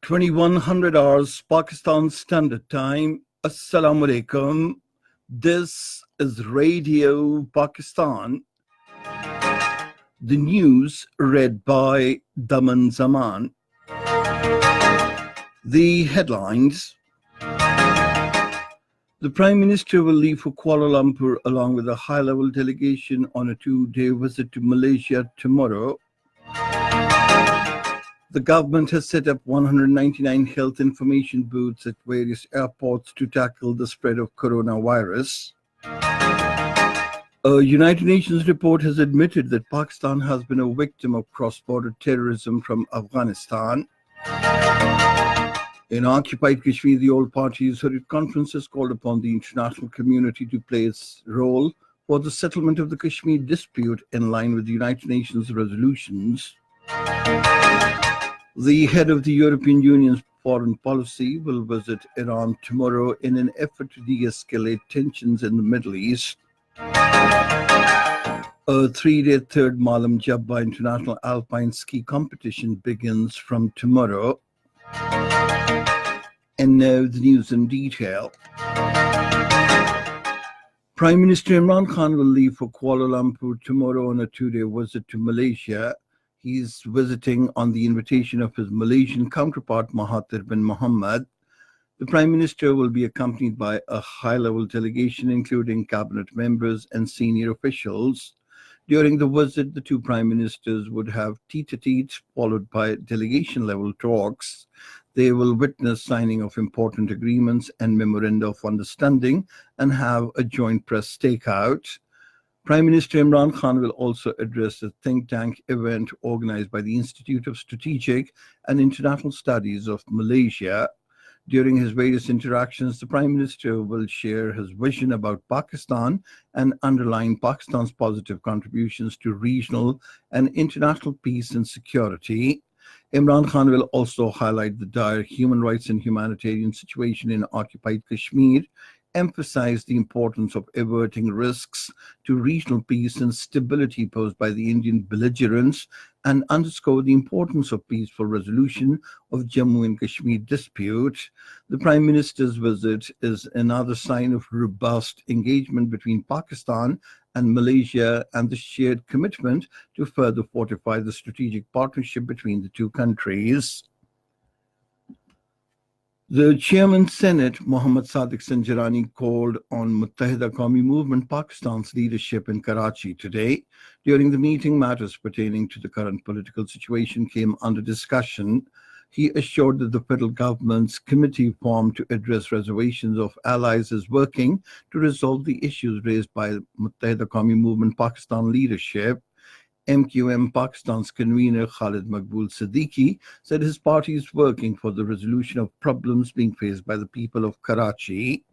2100 hours Pakistan Standard Time. Assalamu alaikum. This is Radio Pakistan. The news read by Daman Zaman. The headlines. The Prime Minister will leave for Kuala Lumpur along with a high-level delegation on a two-day visit to Malaysia tomorrow. The government has set up 199 health information booths at various airports to tackle the spread of coronavirus. A United Nations report has admitted that Pakistan has been a victim of cross-border terrorism from Afghanistan. In Occupied Kashmir, the All Parties Hurriyat Conference has called upon the international community to play its role for the settlement of the Kashmir dispute in line with the United Nations resolutions. The head of the European Union's foreign policy will visit Iran tomorrow in an effort to de-escalate tensions in the Middle East. A three-day third Malam Jabba International Alpine Ski Competition begins from tomorrow. And now the news in detail. Prime Minister Imran Khan will leave for Kuala Lumpur tomorrow on a two-day visit to Malaysia. He's visiting on the invitation of his Malaysian counterpart, Mahathir bin Mohamad. The Prime Minister will be accompanied by a high-level delegation, including cabinet members and senior officials. During the visit, the two Prime Ministers would have tete-a-tete, followed by delegation-level talks. They will witness signing of important agreements and memoranda of understanding and have a joint press stakeout. Prime Minister Imran Khan will also address a think tank event organized by the Institute of Strategic and International Studies of Malaysia. During his various interactions, the Prime Minister will share his vision about Pakistan and underline Pakistan's positive contributions to regional and international peace and security. Imran Khan will also highlight the dire human rights and humanitarian situation in occupied Kashmir, emphasize the importance of averting risks to regional peace and stability posed by the Indian belligerents, and underscore the importance of peaceful resolution of Jammu and Kashmir dispute. The Prime Minister's visit is another sign of robust engagement between Pakistan and Malaysia and the shared commitment to further fortify the strategic partnership between the two countries. The Chairman Senate, Mohammad Sadiq Sanjarani, called on Muttahida Qawmi Movement Pakistan's leadership in Karachi today. During the meeting, matters pertaining to the current political situation came under discussion. He assured that the federal government's committee formed to address reservations of allies is working to resolve the issues raised by Muttahida Qawmi Movement Pakistan leadership. MQM Pakistan's convener Khalid Maqbool Siddiqui said his party is working for the resolution of problems being faced by the people of Karachi.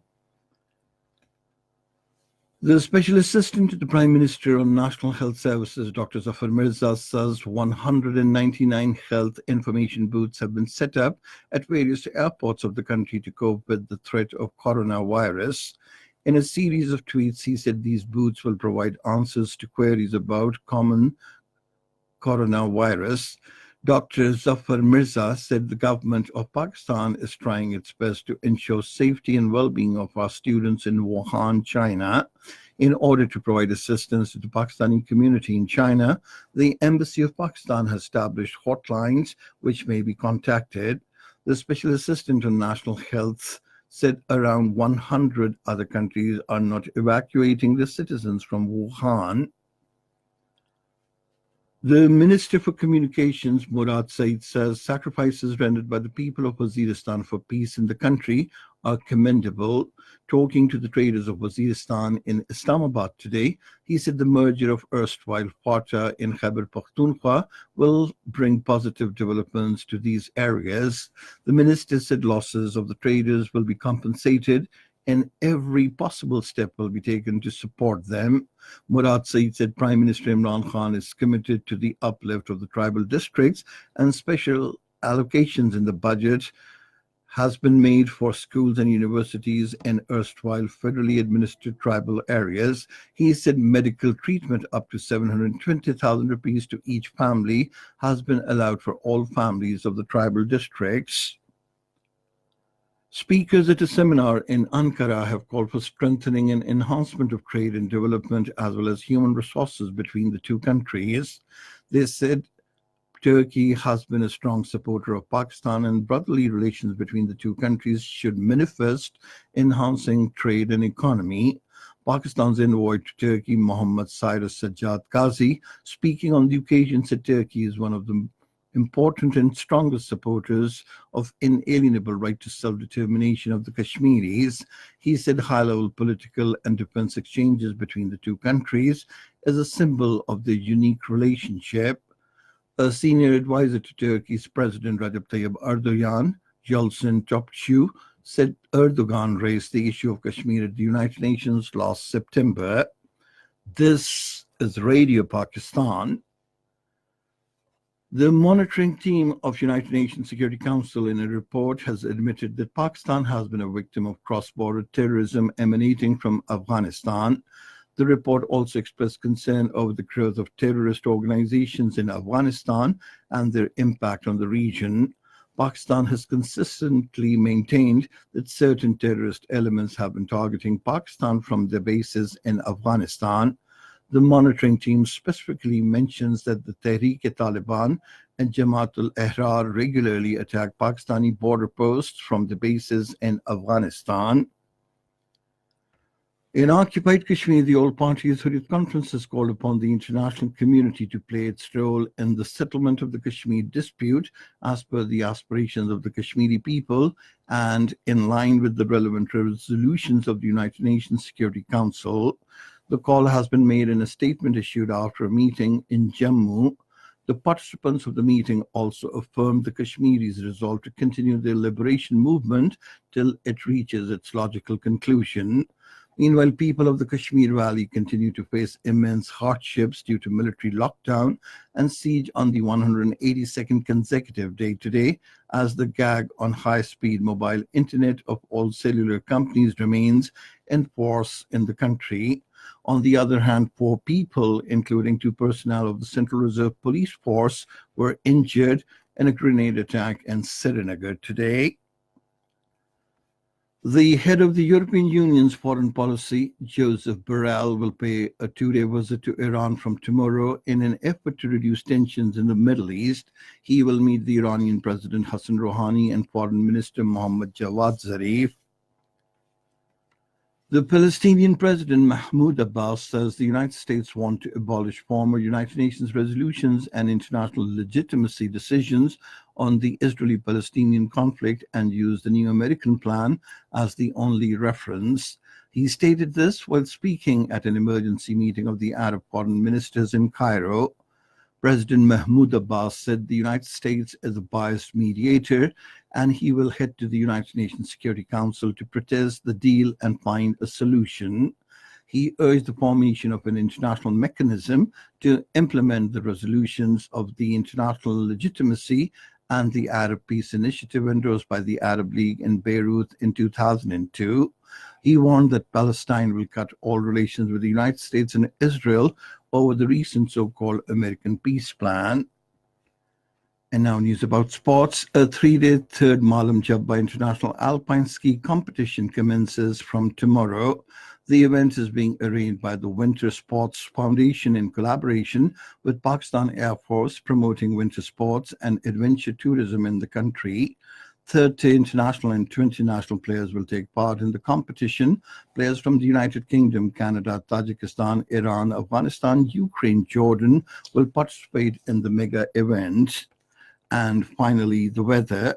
The Special Assistant to the Prime Minister on National Health Services, Dr. Zafar Mirza, says 199 health information booths have been set up at various airports of the country to cope with the threat of coronavirus. In a series of tweets, he said these booths will provide answers to queries about common coronavirus. Dr. Zafar Mirza said the government of Pakistan is trying its best to ensure safety and well-being of our students in Wuhan, China. In order to provide assistance to the Pakistani community in China, the Embassy of Pakistan has established hotlines which may be contacted. The Special Assistant on National Health said around 100 other countries are not evacuating their citizens from Wuhan. The Minister for Communications, Murad Saeed, says sacrifices rendered by the people of Waziristan for peace in the country are commendable. Talking to the traders of Waziristan in Islamabad today, he said the merger of erstwhile FATA in Khyber Pakhtunkhwa will bring positive developments to these areas. The minister said losses of the traders will be compensated and every possible step will be taken to support them. Murad Saeed said Prime Minister Imran Khan is committed to the uplift of the tribal districts, and special allocations in the budget has been made for schools and universities in erstwhile federally administered tribal areas. He said medical treatment up to 720,000 rupees to each family has been allowed for all families of the tribal districts. Speakers at a seminar in Ankara have called for strengthening and enhancement of trade and development as well as human resources between the two countries. They said Turkey has been a strong supporter of Pakistan and brotherly relations between the two countries should manifest enhancing trade and economy. Pakistan's envoy to Turkey, Mohammad Cyrus Sajjad Qazi, speaking on the occasion, said Turkey is one of the important and strongest supporters of inalienable right to self-determination of the Kashmiris. He said high-level political and defense exchanges between the two countries is a symbol of their unique relationship. A senior advisor to Turkey's President Recep Tayyip Erdogan, Yalcin Topçu, said Erdogan raised the issue of Kashmir at the United Nations last September. This is Radio Pakistan. The monitoring team of United Nations Security Council in a report has admitted that Pakistan has been a victim of cross-border terrorism emanating from Afghanistan. The report also expressed concern over the growth of terrorist organizations in Afghanistan and their impact on the region. Pakistan has consistently maintained that certain terrorist elements have been targeting Pakistan from their bases in Afghanistan. The monitoring team specifically mentions that the Tehreek-e-Taliban and Jamaat al-Ahrar regularly attack Pakistani border posts from the bases in Afghanistan. In Occupied Kashmir, the All-Party Hurriyat Conference has called upon the international community to play its role in the settlement of the Kashmir dispute as per the aspirations of the Kashmiri people and in line with the relevant resolutions of the United Nations Security Council. The call has been made in a statement issued after a meeting in Jammu. The participants of the meeting also affirmed the Kashmiris' resolve to continue their liberation movement till it reaches its logical conclusion. Meanwhile, people of the Kashmir Valley continue to face immense hardships due to military lockdown and siege on the 182nd consecutive day today, as the gag on high-speed mobile internet of all cellular companies remains in force in the country. On the other hand, 4 people, including 2 personnel of the Central Reserve Police Force, were injured in a grenade attack in Srinagar today. The head of the European Union's foreign policy, Joseph Borrell, will pay a 2-day visit to Iran from tomorrow in an effort to reduce tensions in the Middle East. He will meet the Iranian President Hassan Rouhani and Foreign Minister Mohammad Javad Zarif. The Palestinian President Mahmoud Abbas says the United States want to abolish former United Nations resolutions and international legitimacy decisions on the Israeli-Palestinian conflict and use the new American plan as the only reference. He stated this while speaking at an emergency meeting of the Arab foreign ministers in Cairo. President Mahmoud Abbas said the United States is a biased mediator and he will head to the United Nations Security Council to protest the deal and find a solution. He urged the formation of an international mechanism to implement the resolutions of the international legitimacy and the Arab Peace Initiative endorsed by the Arab League in Beirut in 2002. He warned that Palestine will cut all relations with the United States and Israel over the recent so-called American peace plan. And now news about sports. A 3-day third Malam Jabba International Alpine Ski Competition commences from tomorrow. The event is being arranged by the Winter Sports Foundation in collaboration with Pakistan Air Force, promoting winter sports and adventure tourism in the country. 30 international and 20 national players will take part in the competition. Players from the United Kingdom, Canada, Tajikistan, Iran, Afghanistan, Ukraine, Jordan will participate in the mega event. And finally, the weather.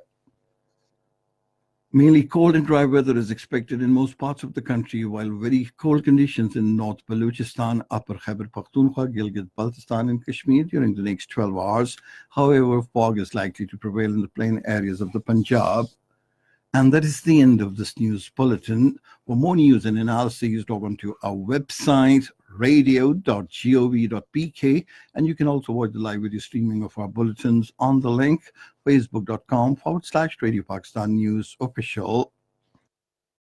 Mainly cold and dry weather is expected in most parts of the country, while very cold conditions in North Balochistan, Upper Khyber Pakhtunkhwa, Gilgit-Baltistan and Kashmir during the next 12 hours. However, fog is likely to prevail in the plain areas of the Punjab. And that is the end of this news bulletin. For more news and analyses, log on to our website, radio.gov.pk, and you can also watch the live video streaming of our bulletins on the link facebook.com/Radio Pakistan News Official.